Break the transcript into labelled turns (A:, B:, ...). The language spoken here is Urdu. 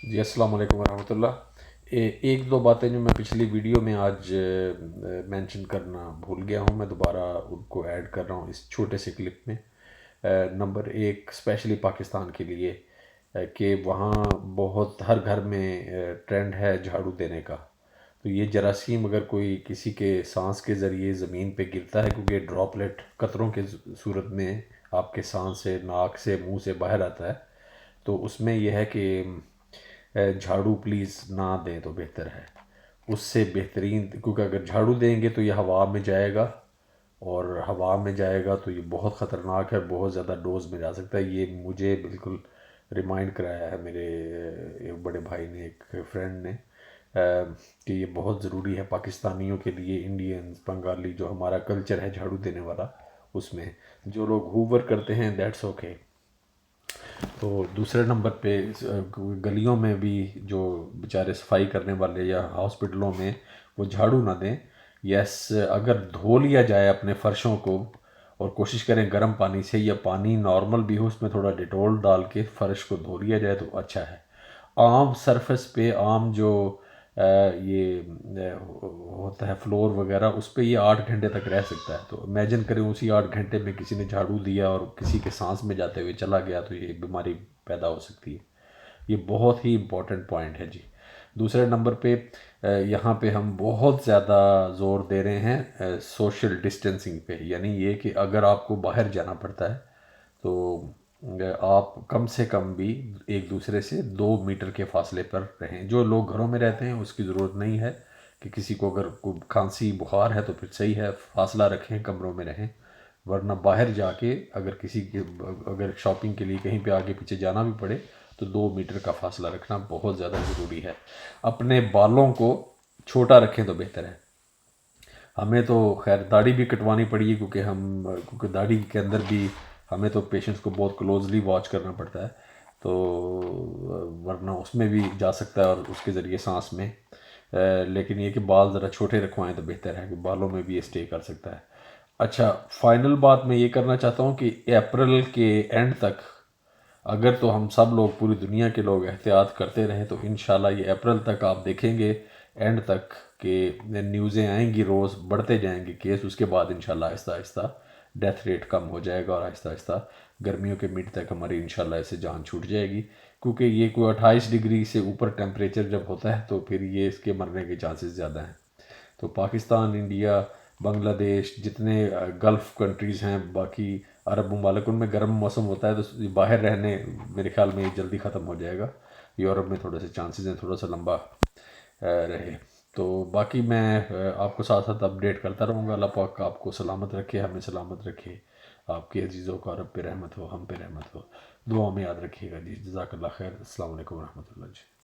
A: جی السلام علیکم ورحمۃ اللہ۔ ایک دو باتیں جو میں پچھلی ویڈیو میں آج مینشن کرنا بھول گیا ہوں، میں دوبارہ ان کو ایڈ کر رہا ہوں اس چھوٹے سے کلپ میں۔ نمبر ایک اسپیشلی پاکستان کے لیے، کہ وہاں بہت ہر گھر میں ٹرینڈ ہے جھاڑو دینے کا۔ تو یہ جراثیم اگر کوئی کسی کے سانس کے ذریعے زمین پہ گرتا ہے، کیونکہ ڈراپلیٹ قطروں کے صورت میں آپ کے سانس سے، ناک سے، منہ سے باہر آتا ہے، تو اس میں یہ ہے کہ جھاڑو پلیز نہ دیں تو بہتر ہے۔ اس سے بہترین، کیونکہ اگر جھاڑو دیں گے تو یہ ہوا میں جائے گا، اور ہوا میں جائے گا تو یہ بہت خطرناک ہے، بہت زیادہ ڈوز میں جا سکتا ہے۔ یہ مجھے بالکل ریمائنڈ کرایا ہے میرے ایک بڑے بھائی نے، ایک فرینڈ نے، کہ یہ بہت ضروری ہے پاکستانیوں کے لیے، انڈینز، بنگالی، جو ہمارا کلچر ہے جھاڑو دینے والا، اس میں جو لوگ ہوور کرتے ہیں دیٹس اوکے۔ تو دوسرے نمبر پہ گلیوں میں بھی جو بیچارے صفائی کرنے والے یا ہاسپٹلوں میں، وہ جھاڑو نہ دیں۔ یس، اگر دھو لیا جائے اپنے فرشوں کو، اور کوشش کریں گرم پانی سے، یا پانی نارمل بھی ہو، اس میں تھوڑا ڈیٹول ڈال کے فرش کو دھو لیا جائے تو اچھا ہے۔ عام سرفس پہ، عام جو یہ ہوتا ہے فلور وغیرہ، اس پہ یہ 8 گھنٹے تک رہ سکتا ہے۔ تو امیجن کریں اسی 8 گھنٹے میں کسی نے جھاڑو دیا اور کسی کے سانس میں جاتے ہوئے چلا گیا، تو یہ بیماری پیدا ہو سکتی ہے۔ یہ بہت ہی امپورٹنٹ پوائنٹ ہے جی۔ دوسرے نمبر پہ یہاں پہ ہم بہت زیادہ زور دے رہے ہیں سوشل ڈسٹینسنگ پہ، یعنی یہ کہ اگر آپ کو باہر جانا پڑتا ہے تو آپ کم سے کم بھی ایک دوسرے سے 2 میٹر کے فاصلے پر رہیں۔ جو لوگ گھروں میں رہتے ہیں اس کی ضرورت نہیں ہے، کہ کسی کو اگر کوئی کھانسی بخار ہے تو پھر صحیح ہے، فاصلہ رکھیں، کمروں میں رہیں۔ ورنہ باہر جا کے اگر کسی کے، اگر شاپنگ کے لیے کہیں پہ آگے پیچھے جانا بھی پڑے تو 2 میٹر کا فاصلہ رکھنا بہت زیادہ ضروری ہے۔ اپنے بالوں کو چھوٹا رکھیں تو بہتر ہے۔ ہمیں تو خیر داڑھی بھی کٹوانی پڑی ہے، کیونکہ داڑھی کے اندر بھی ہمیں تو پیشنٹس کو بہت کلوزلی واچ کرنا پڑتا ہے، تو ورنہ اس میں بھی جا سکتا ہے اور اس کے ذریعے سانس میں۔ لیکن یہ کہ بال ذرا چھوٹے رکھوائیں تو بہتر ہے، کہ بالوں میں بھی یہ اسٹے کر سکتا ہے۔ اچھا، فائنل بات میں یہ کرنا چاہتا ہوں کہ اپریل کے اینڈ تک اگر تو ہم سب لوگ، پوری دنیا کے لوگ احتیاط کرتے رہیں، تو انشاءاللہ یہ اپریل تک آپ دیکھیں گے اینڈ تک کہ نیوزیں آئیں گی، روز بڑھتے جائیں گے کیس۔ اس کے بعد انشاءاللہ آہستہ آہستہ ڈیتھ ریٹ کم ہو جائے گا، اور آہستہ آہستہ گرمیوں کے مڈ تک ہماری انشاءاللہ اس سے جان چھوٹ جائے گی۔ کیونکہ یہ کوئی 28 ڈگری سے اوپر ٹیمپریچر جب ہوتا ہے تو پھر یہ اس کے مرنے کے چانسز زیادہ ہیں۔ تو پاکستان، انڈیا، بنگلہ دیش، جتنے گلف کنٹریز ہیں، باقی عرب ممالک، ان میں گرم موسم ہوتا ہے تو باہر رہنے میرے خیال میں یہ جلدی ختم ہو جائے گا۔ یورپ میں تھوڑے سے چانسز ہیں تھوڑا سا لمبا رہے۔ تو باقی میں آپ کو ساتھ ساتھ اپڈیٹ کرتا رہوں گا۔ اللہ پاک آپ کو سلامت رکھے، ہمیں سلامت رکھے، آپ کے عزیزوں کا رب پہ رحمت ہو، ہم پہ رحمت ہو۔ دعاؤں میں یاد رکھیے گا جی۔ جزاک اللہ خیر۔ السلام علیکم ورحمۃ اللہ جی۔